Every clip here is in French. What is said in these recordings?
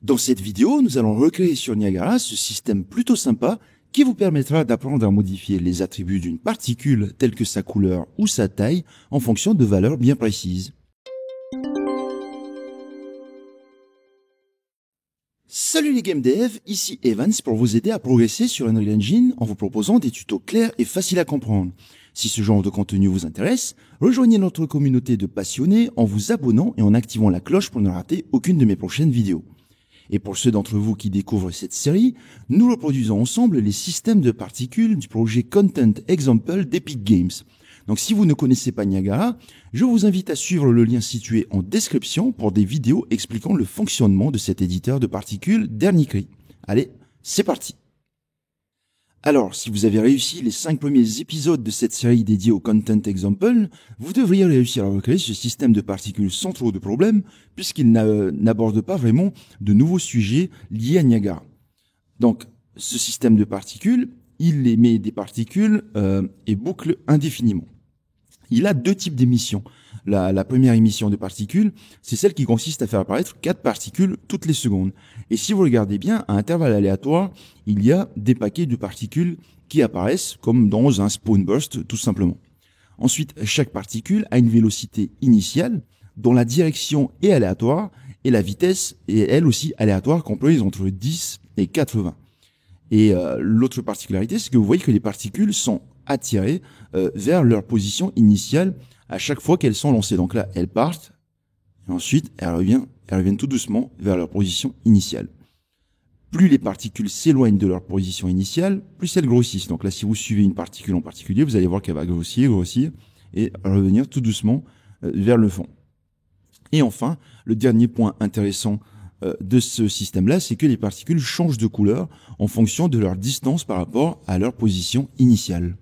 Dans cette vidéo, nous allons recréer sur Niagara ce système plutôt sympa qui vous permettra d'apprendre à modifier les attributs d'une particule tels que sa couleur ou sa taille en fonction de valeurs bien précises. Salut les game devs, ici Evans pour vous aider à progresser sur Unreal Engine en vous proposant des tutos clairs et faciles à comprendre. Si ce genre de contenu vous intéresse, rejoignez notre communauté de passionnés en vous abonnant et en activant la cloche pour ne rater aucune de mes prochaines vidéos. Et pour ceux d'entre vous qui découvrent cette série, nous reproduisons ensemble les systèmes de particules du projet Content Example d'Epic Games. Donc si vous ne connaissez pas Niagara, je vous invite à suivre le lien situé en description pour des vidéos expliquant le fonctionnement de cet éditeur de particules dernier cri. Allez, c'est parti! Alors, si vous avez réussi les 5 premiers épisodes de cette série dédiée au Content Example, vous devriez réussir à recréer ce système de particules sans trop de problèmes, puisqu'il n'aborde pas vraiment de nouveaux sujets liés à Niagara. Donc, ce système de particules, il émet des particules et boucle indéfiniment. Il a deux types d'émissions. La première émission de particules, c'est celle qui consiste à faire apparaître 4 particules toutes les secondes. Et si vous regardez bien, à intervalles aléatoires, il y a des paquets de particules qui apparaissent comme dans un spawn burst tout simplement. Ensuite, chaque particule a une vélocité initiale dont la direction est aléatoire et la vitesse est elle aussi aléatoire comprise entre 10 et 80. Et l'autre particularité, c'est que vous voyez que les particules sont attirées vers leur position initiale à chaque fois qu'elles sont lancées. Donc là, elles partent, et ensuite elles reviennent tout doucement vers leur position initiale. Plus les particules s'éloignent de leur position initiale, plus elles grossissent. Donc là, si vous suivez une particule en particulier, vous allez voir qu'elle va grossir, et revenir tout doucement vers le fond. Et enfin, le dernier point intéressant de ce système-là, c'est que les particules changent de couleur en fonction de leur distance par rapport à leur position initiale.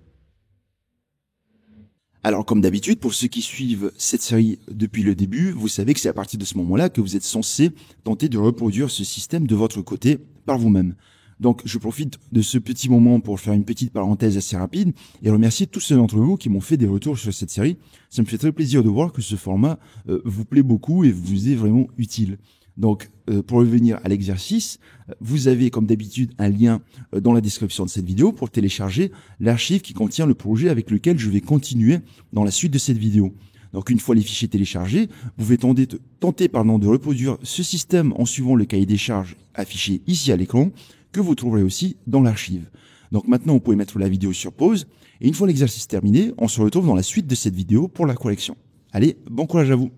Alors, comme d'habitude, pour ceux qui suivent cette série depuis le début, vous savez que c'est à partir de ce moment-là que vous êtes censé tenter de reproduire ce système de votre côté par vous-même. Donc, je profite de ce petit moment pour faire une petite parenthèse assez rapide et remercier tous ceux d'entre vous qui m'ont fait des retours sur cette série. Ça me fait très plaisir de voir que ce format vous plaît beaucoup et vous est vraiment utile. Donc, pour revenir à l'exercice, vous avez comme d'habitude un lien dans la description de cette vidéo pour télécharger l'archive qui contient le projet avec lequel je vais continuer dans la suite de cette vidéo. Donc, une fois les fichiers téléchargés, vous pouvez tenter de reproduire ce système en suivant le cahier des charges affiché ici à l'écran, que vous trouverez aussi dans l'archive. Donc maintenant, vous pouvez mettre la vidéo sur pause, et une fois l'exercice terminé, on se retrouve dans la suite de cette vidéo pour la correction. Allez, bon courage à vous!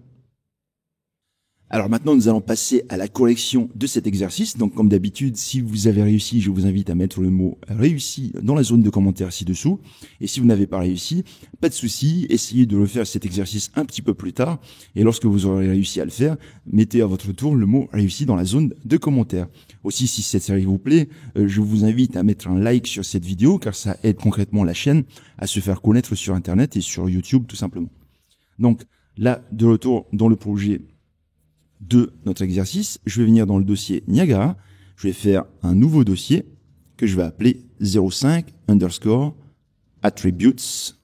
Alors maintenant, nous allons passer à la correction de cet exercice. Donc comme d'habitude, si vous avez réussi, je vous invite à mettre le mot « réussi » dans la zone de commentaires ci-dessous. Et si vous n'avez pas réussi, pas de souci, essayez de refaire cet exercice un petit peu plus tard. Et lorsque vous aurez réussi à le faire, mettez à votre tour le mot « réussi » dans la zone de commentaires. Aussi, si cette série vous plaît, je vous invite à mettre un like sur cette vidéo, car ça aide concrètement la chaîne à se faire connaître sur Internet et sur YouTube tout simplement. Donc là, de retour dans le projet de notre exercice, je vais venir dans le dossier Niagara, je vais faire un nouveau dossier que je vais appeler 05 _ attributes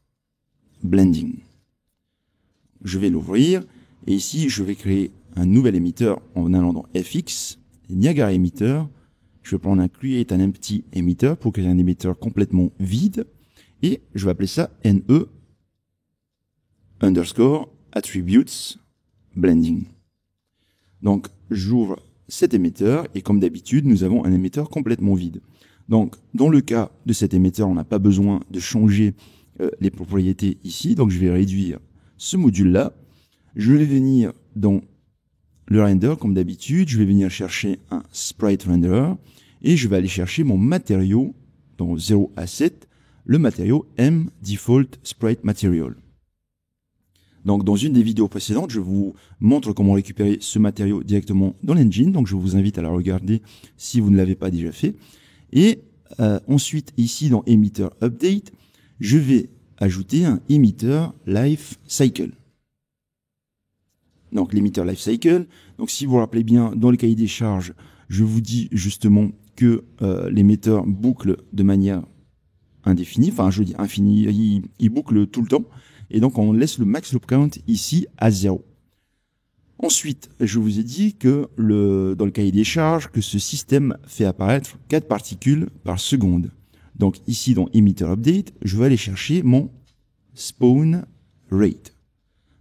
blending. Je vais l'ouvrir et ici je vais créer un nouvel émetteur en allant dans FX, Niagara émetteur, je vais prendre un create an empty emitter pour créer un émetteur complètement vide et je vais appeler ça NE _ attributes blending. Donc, j'ouvre cet émetteur et comme d'habitude, nous avons un émetteur complètement vide. Donc, dans le cas de cet émetteur, on n'a pas besoin de changer les propriétés ici. Donc, je vais réduire ce module-là. Je vais venir dans le render comme d'habitude. Je vais venir chercher un sprite renderer et je vais aller chercher mon matériau dans 0 asset, le matériau M default sprite material. Donc, dans une des vidéos précédentes, je vous montre comment récupérer ce matériau directement dans l'engine. Donc, je vous invite à la regarder si vous ne l'avez pas déjà fait. Et ensuite, ici, dans Emitter Update, je vais ajouter un Emitter Life Cycle. Donc, l'Emitter Life Cycle. Donc, si vous vous rappelez bien, dans le cahier des charges, je vous dis justement que l'émetteur boucle de manière indéfinie. Enfin, je dis infinie, il boucle tout le temps. Et donc, on laisse le max loop count ici à 0. Ensuite, je vous ai dit que dans le cahier des charges, que ce système fait apparaître 4 particules par seconde. Donc ici, dans Emitter Update, je vais aller chercher mon spawn rate.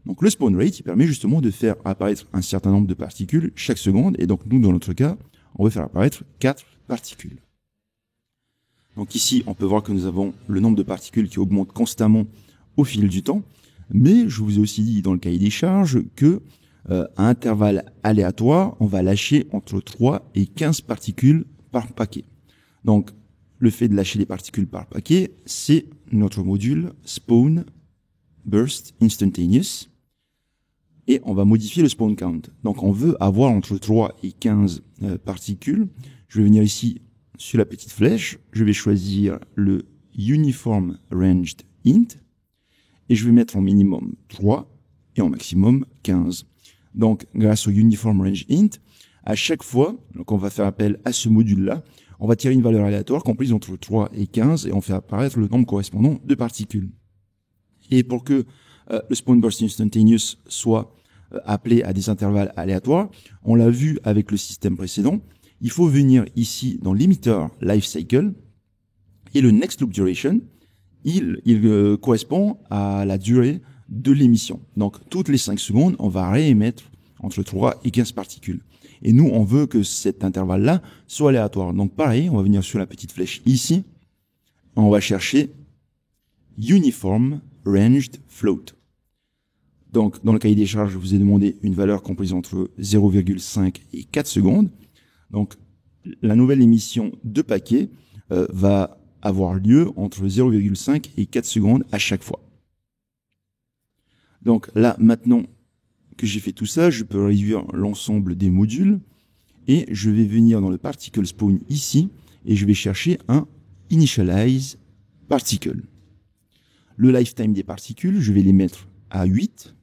Donc le spawn rate, il permet justement de faire apparaître un certain nombre de particules chaque seconde. Et donc nous, dans notre cas, on va faire apparaître 4 particules. Donc ici, on peut voir que nous avons le nombre de particules qui augmente constamment au fil du temps. Mais je vous ai aussi dit dans le cahier des charges que à intervalles aléatoires, on va lâcher entre 3 et 15 particules par paquet. Donc le fait de lâcher des particules par paquet, c'est notre module spawn burst instantaneous. Et on va modifier le spawn count. Donc on veut avoir entre 3 et 15 particules. Je vais venir ici sur la petite flèche. Je vais choisir le uniform ranged int. Et je vais mettre en minimum 3 et en maximum 15. Donc grâce au uniform ranged int, à chaque fois qu'on va faire appel à ce module-là, on va tirer une valeur aléatoire comprise entre 3 et 15 et on fait apparaître le nombre correspondant de particules. Et pour que le spawn burst instantaneous soit appelé à des intervalles aléatoires, on l'a vu avec le système précédent, il faut venir ici dans l'emitter life cycle et le next loop duration, il correspond à la durée de l'émission. Donc toutes les 5 secondes, on va réémettre entre 3 et 15 particules. Et nous, on veut que cet intervalle-là soit aléatoire. Donc pareil, on va venir sur la petite flèche ici, on va chercher Uniform Ranged Float. Donc, dans le cahier des charges, je vous ai demandé une valeur comprise entre 0,5 et 4 secondes. Donc, la nouvelle émission de paquets va avoir lieu entre 0,5 et 4 secondes à chaque fois. Donc là, maintenant que j'ai fait tout ça, je peux réduire l'ensemble des modules et je vais venir dans le particle spawn ici et je vais chercher un initialize particle. Le lifetime des particules, je vais les mettre à 8.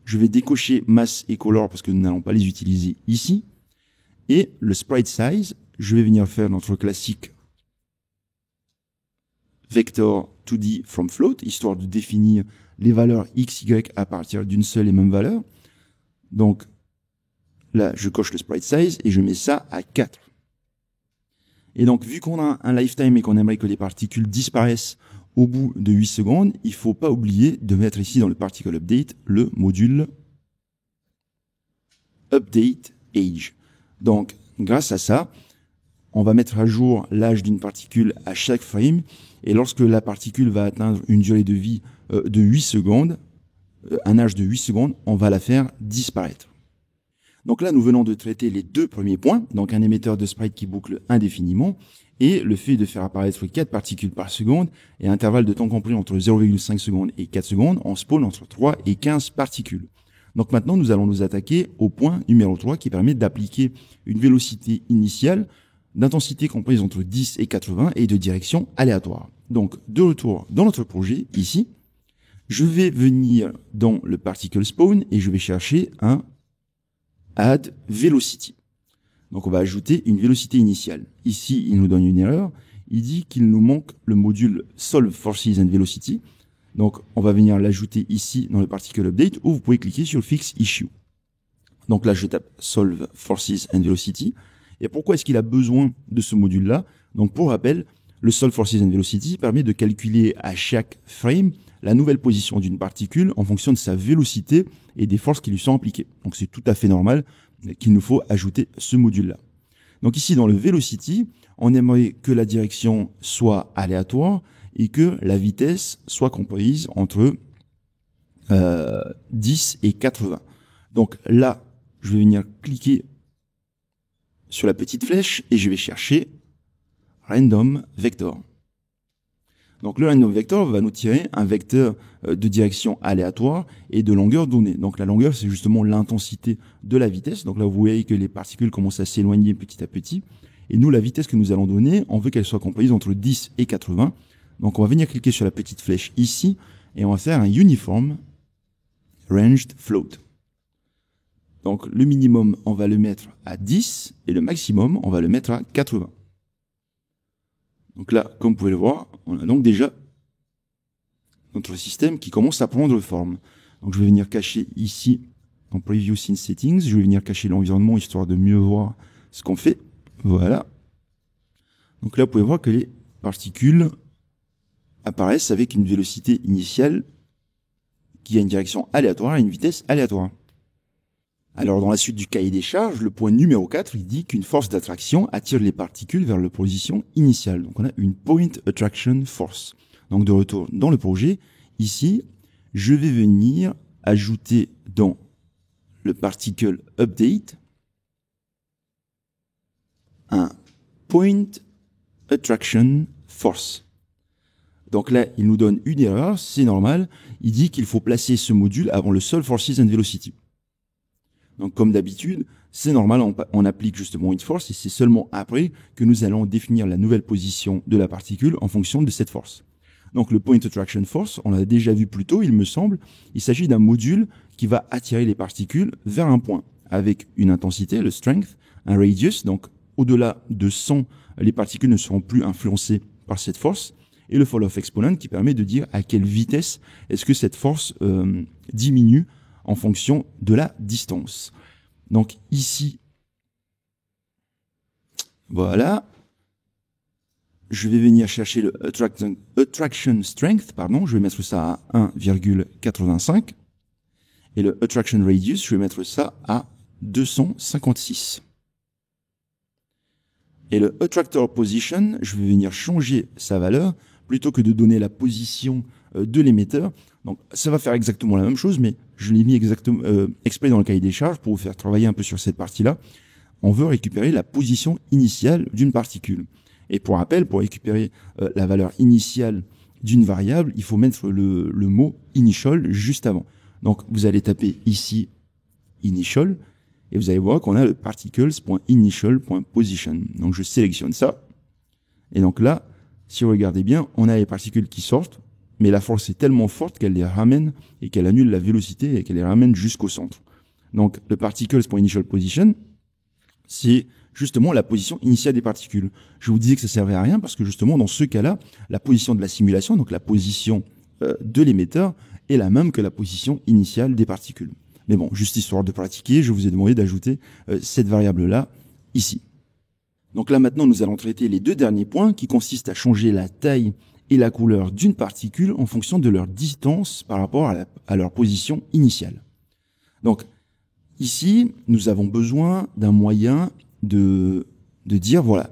Je vais décocher mass et color parce que nous n'allons pas les utiliser ici. Et le sprite size, je vais venir faire notre classique vector 2D from float, histoire de définir les valeurs x, y à partir d'une seule et même valeur. Donc là, je coche le sprite size et je mets ça à 4. Et donc, vu qu'on a un lifetime et qu'on aimerait que les particules disparaissent au bout de 8 secondes, il ne faut pas oublier de mettre ici dans le particle update le module update age. Donc, grâce à ça, on va mettre à jour l'âge d'une particule à chaque frame. Et lorsque la particule va atteindre une durée de vie de 8 secondes, un âge de 8 secondes, on va la faire disparaître. Donc là, nous venons de traiter les 2 premiers points, donc un émetteur de sprite qui boucle indéfiniment, et le fait de faire apparaître 4 particules par seconde, et un intervalle de temps compris entre 0,5 secondes et 4 secondes, on spawn entre 3 et 15 particules. Donc maintenant, nous allons nous attaquer au point numéro 3 qui permet d'appliquer une vélocité initiale d'intensité comprise entre 10 et 80 et de direction aléatoire. Donc, de retour dans notre projet, ici, je vais venir dans le particle spawn et je vais chercher un add velocity. Donc, on va ajouter une vélocité initiale. Ici, il nous donne une erreur. Il dit qu'il nous manque le module solve forces and velocity. Donc, on va venir l'ajouter ici dans le particle update où vous pouvez cliquer sur fix issue. Donc là, je tape solve forces and velocity. Et pourquoi est-ce qu'il a besoin de ce module-là? Donc, pour rappel, le solve forces and velocity permet de calculer à chaque frame la nouvelle position d'une particule en fonction de sa vélocité et des forces qui lui sont appliquées. Donc, c'est tout à fait normal qu'il nous faut ajouter ce module-là. Donc ici, dans le velocity, on aimerait que la direction soit aléatoire et que la vitesse soit comprise entre 10 et 80. Donc là, je vais venir cliquer sur la petite flèche et je vais chercher random vector. Donc le random vector va nous tirer un vecteur de direction aléatoire et de longueur donnée. Donc la longueur, c'est justement l'intensité de la vitesse. Donc là, vous voyez que les particules commencent à s'éloigner petit à petit. Et nous, la vitesse que nous allons donner, on veut qu'elle soit comprise entre 10 et 80. Donc on va venir cliquer sur la petite flèche ici et on va faire un uniform ranged float. Donc le minimum, on va le mettre à 10 et le maximum, on va le mettre à 80. Donc là, comme vous pouvez le voir, on a donc déjà notre système qui commence à prendre forme. Donc je vais venir cacher ici dans Preview Scene Settings, je vais venir cacher l'environnement histoire de mieux voir ce qu'on fait. Voilà. Donc là, vous pouvez voir que les particules apparaissent avec une vélocité initiale qui a une direction aléatoire et une vitesse aléatoire. Alors, dans la suite du cahier des charges, le point numéro 4, il dit qu'une force d'attraction attire les particules vers leur position initiale. Donc, on a une Point Attraction Force. Donc, de retour dans le projet, ici, je vais venir ajouter dans le Particle Update un Point Attraction Force. Donc là, il nous donne une erreur, c'est normal. Il dit qu'il faut placer ce module avant le Solve Forces and Velocity. Donc comme d'habitude, c'est normal, on applique justement une force et c'est seulement après que nous allons définir la nouvelle position de la particule en fonction de cette force. Donc le Point Attraction Force, on l'a déjà vu plus tôt, il me semble, il s'agit d'un module qui va attirer les particules vers un point avec une intensité, le strength, un radius, donc au-delà de 100, les particules ne seront plus influencées par cette force, et le fall-off exponent qui permet de dire à quelle vitesse est-ce que cette force diminue en fonction de la distance. Donc ici, voilà, je vais venir chercher le attraction strength, je vais mettre ça à 1,85 et le attraction radius, je vais mettre ça à 256. Et le attractor position, je vais venir changer sa valeur plutôt que de donner la position de l'émetteur. Donc ça va faire exactement la même chose, mais je l'ai mis exactement exprès dans le cahier des charges pour vous faire travailler un peu sur cette partie-là. On veut récupérer la position initiale d'une particule. Et pour rappel, pour récupérer la valeur initiale d'une variable, il faut mettre le mot initial juste avant. Donc vous allez taper ici initial et vous allez voir qu'on a le particles.initial.position. Donc je sélectionne ça. Et donc là, si vous regardez bien, on a les particules qui sortent, mais la force est tellement forte qu'elle les ramène et qu'elle annule la vélocité et qu'elle les ramène jusqu'au centre. Donc le particles.initial.position, c'est justement la position initiale des particules. Je vous disais que ça servait à rien parce que justement dans ce cas-là, la position de la simulation, donc la position de l'émetteur, est la même que la position initiale des particules. Mais bon, juste histoire de pratiquer, je vous ai demandé d'ajouter cette variable-là ici. Donc là maintenant, nous allons traiter les deux derniers points qui consistent à changer la taille et la couleur d'une particule en fonction de leur distance par rapport à leur position initiale. Donc ici, nous avons besoin d'un moyen de dire, voilà,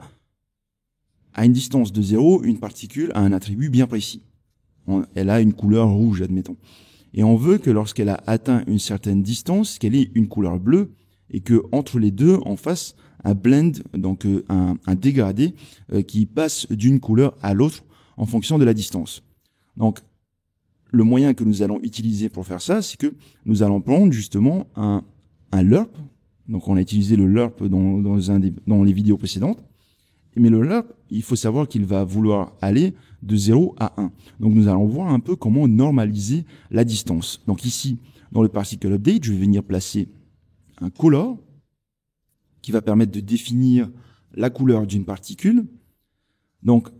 à une distance de 0, une particule a un attribut bien précis. Elle a une couleur rouge, admettons. Et on veut que lorsqu'elle a atteint une certaine distance, qu'elle ait une couleur bleue et que entre les deux, on fasse un blend, donc un dégradé qui passe d'une couleur à l'autre en fonction de la distance. Donc, le moyen que nous allons utiliser pour faire ça, c'est que nous allons prendre justement un LERP. Donc, on a utilisé le LERP dans les vidéos précédentes. Mais le LERP, il faut savoir qu'il va vouloir aller de 0 à 1. Donc, nous allons voir un peu comment normaliser la distance. Donc, ici, dans le Particle Update, je vais venir placer un color qui va permettre de définir la couleur d'une particule. Donc,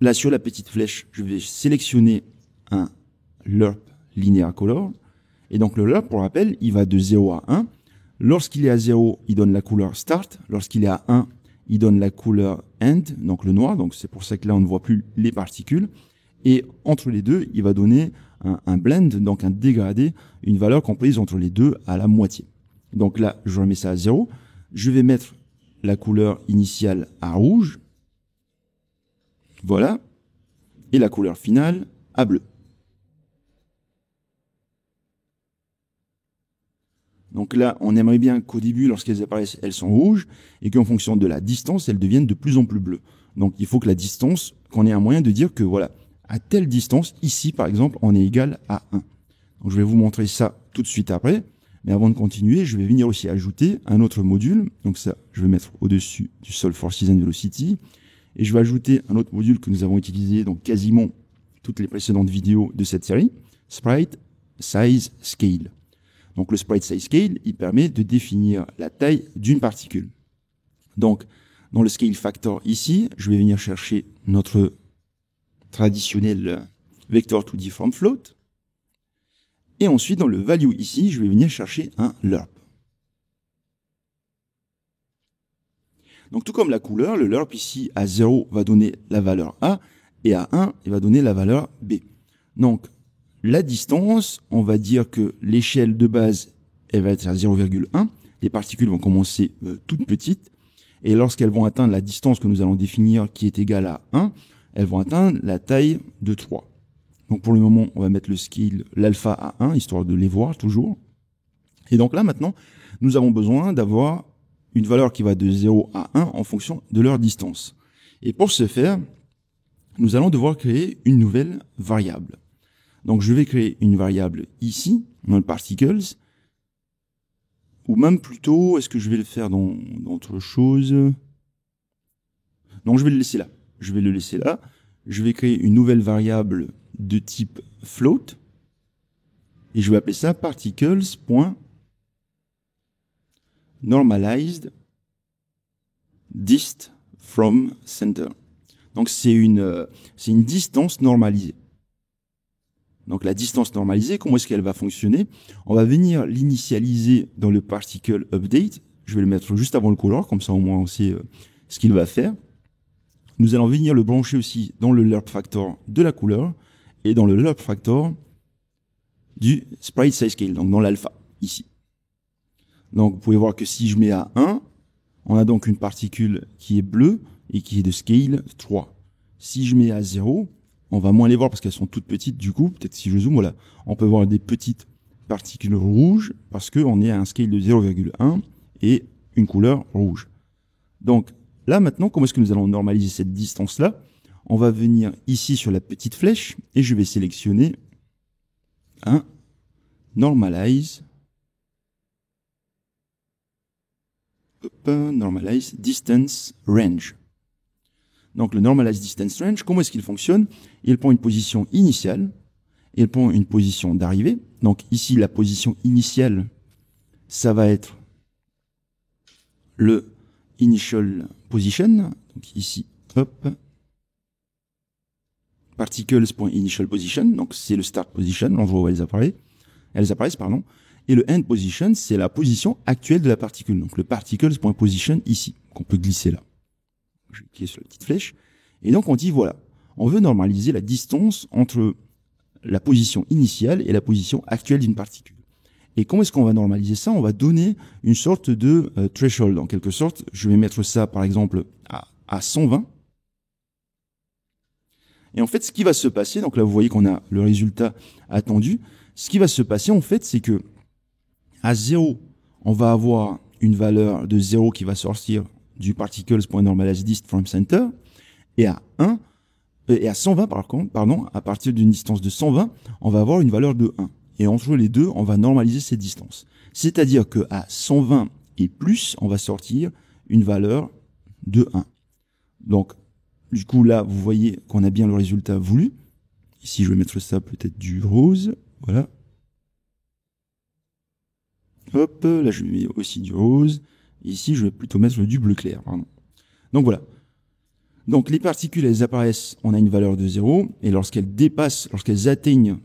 là, sur la petite flèche, je vais sélectionner un LERP Linear Color. Et donc, le LERP, pour rappel, il va de 0 à 1. Lorsqu'il est à 0, il donne la couleur Start. Lorsqu'il est à 1, il donne la couleur End, donc le noir. Donc, c'est pour ça que là, on ne voit plus les particules. Et entre les deux, il va donner un blend, donc un dégradé, une valeur comprise entre les deux à la moitié. Donc là, je remets ça à 0. Je vais mettre la couleur initiale à rouge. Voilà. Et la couleur finale à bleu. Donc là, on aimerait bien qu'au début, lorsqu'elles apparaissent, elles sont rouges, et qu'en fonction de la distance, elles deviennent de plus en plus bleues. Donc il faut que la distance, qu'on ait un moyen de dire que voilà, à telle distance, ici par exemple, on est égal à 1. Donc je vais vous montrer ça tout de suite après. Mais avant de continuer, je vais venir aussi ajouter un autre module. Donc ça, je vais mettre au-dessus du Solve Forces and Velocity. Et je vais ajouter un autre module que nous avons utilisé dans quasiment toutes les précédentes vidéos de cette série, Sprite Size Scale. Donc le Sprite Size Scale, il permet de définir la taille d'une particule. Donc dans le Scale Factor ici, je vais venir chercher notre traditionnel Vector 2D from Float. Et ensuite, dans le value ici, je vais venir chercher un lerp. Donc tout comme la couleur, le lerp ici à 0 va donner la valeur A et à 1, il va donner la valeur B. Donc la distance, on va dire que l'échelle de base, elle va être à 0,1. Les particules vont commencer toutes petites. Et lorsqu'elles vont atteindre la distance que nous allons définir qui est égale à 1, elles vont atteindre la taille de 3. Donc pour le moment, on va mettre le scale, l'alpha à 1, histoire de les voir toujours. Et donc là maintenant, nous avons besoin d'avoir une valeur qui va de 0 à 1 en fonction de leur distance. Et pour ce faire, nous allons devoir créer une nouvelle variable. Donc je vais créer une variable ici, dans le particles, ou même plutôt, est-ce que je vais le faire dans autre chose? Non, je vais le laisser là. Je vais le laisser là. Je vais créer une nouvelle variable de type float, et je vais appeler ça particles.normalized dist from center. Donc c'est une distance normalisée. Donc la distance normalisée, comment est-ce qu'elle va fonctionner? On va venir l'initialiser dans le particle update. Je vais le mettre juste avant le color, comme ça au moins on sait ce qu'il va faire. Nous allons venir le brancher aussi dans le lerp factor de la couleur et dans le lerp factor du sprite size scale, donc dans l'alpha, ici. Donc vous pouvez voir que si je mets à 1, on a donc une particule qui est bleue et qui est de scale 3. Si je mets à 0, on va moins les voir parce qu'elles sont toutes petites du coup. Peut-être si je zoome, voilà, on peut voir des petites particules rouges parce qu'on est à un scale de 0,1 et une couleur rouge. Donc là maintenant, comment est-ce que nous allons normaliser cette distance-là? On va venir ici sur la petite flèche et je vais sélectionner un normalize distance range. Donc le normalize distance range, comment est-ce qu'il fonctionne? Il prend une position initiale, il prend une position d'arrivée. Donc ici la position initiale, ça va être le initial position. Donc ici, hop, particles.initial position, donc c'est le start position, on voit où elles apparaissent, pardon. Et le end position, c'est la position actuelle de la particule. Donc le particles.position ici, qu'on peut glisser là. Je vais cliquer sur la petite flèche. Et donc on dit voilà, on veut normaliser la distance entre la position initiale et la position actuelle d'une particule. Et comment est-ce qu'on va normaliser ça? On va donner une sorte de threshold, en quelque sorte. Je vais mettre ça par exemple à 120. Et en fait, ce qui va se passer, donc là vous voyez qu'on a le résultat attendu. Ce qui va se passer en fait, c'est que à 0, on va avoir une valeur de 0 qui va sortir du particles.normalized dist from center, et à 120 par contre, à partir d'une distance de 120, on va avoir une valeur de 1. Et entre les deux, on va normaliser cette distance. C'est-à-dire que à 120 et plus, on va sortir une valeur de 1. Donc, du coup, là, vous voyez qu'on a bien le résultat voulu. Ici, je vais mettre ça peut-être du rose. Voilà. Hop, là, je mets aussi du rose. Ici, je vais plutôt mettre du bleu clair. Pardon. Donc, voilà. Donc, les particules, elles apparaissent, on a une valeur de 0. Et lorsqu'elles atteignent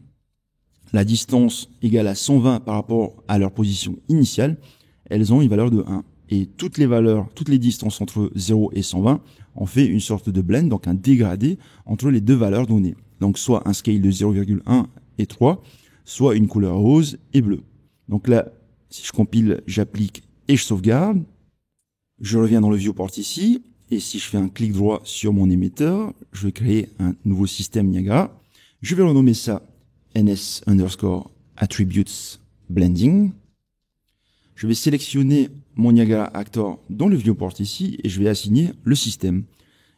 la distance égale à 120 par rapport à leur position initiale, elles ont une valeur de 1. Et toutes les distances entre 0 et 120, on fait une sorte de blend, donc un dégradé entre les deux valeurs données. Donc soit un scale de 0,1 et 3, soit une couleur rose et bleue. Donc là, si je compile, j'applique et je sauvegarde. Je reviens dans le viewport ici, et si je fais un clic droit sur mon émetteur, je vais créer un nouveau système Niagara. Je vais renommer ça ns_attributes blending. Je vais sélectionner mon Niagara Actor dans le viewport ici et je vais assigner le système.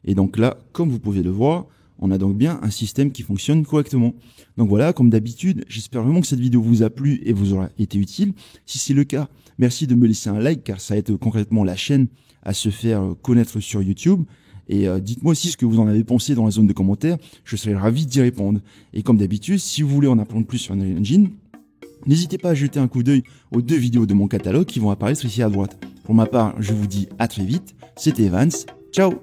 Et donc là, comme vous pouvez le voir, on a donc bien un système qui fonctionne correctement. Donc voilà, comme d'habitude, j'espère vraiment que cette vidéo vous a plu et vous aura été utile. Si c'est le cas, merci de me laisser un like car ça aide concrètement la chaîne à se faire connaître sur YouTube. Et dites-moi aussi ce que vous en avez pensé dans la zone de commentaires, je serai ravi d'y répondre. Et comme d'habitude, si vous voulez en apprendre plus sur Unreal Engine, n'hésitez pas à jeter un coup d'œil aux 2 vidéos de mon catalogue qui vont apparaître ici à droite. Pour ma part, je vous dis à très vite, c'était Evans, ciao!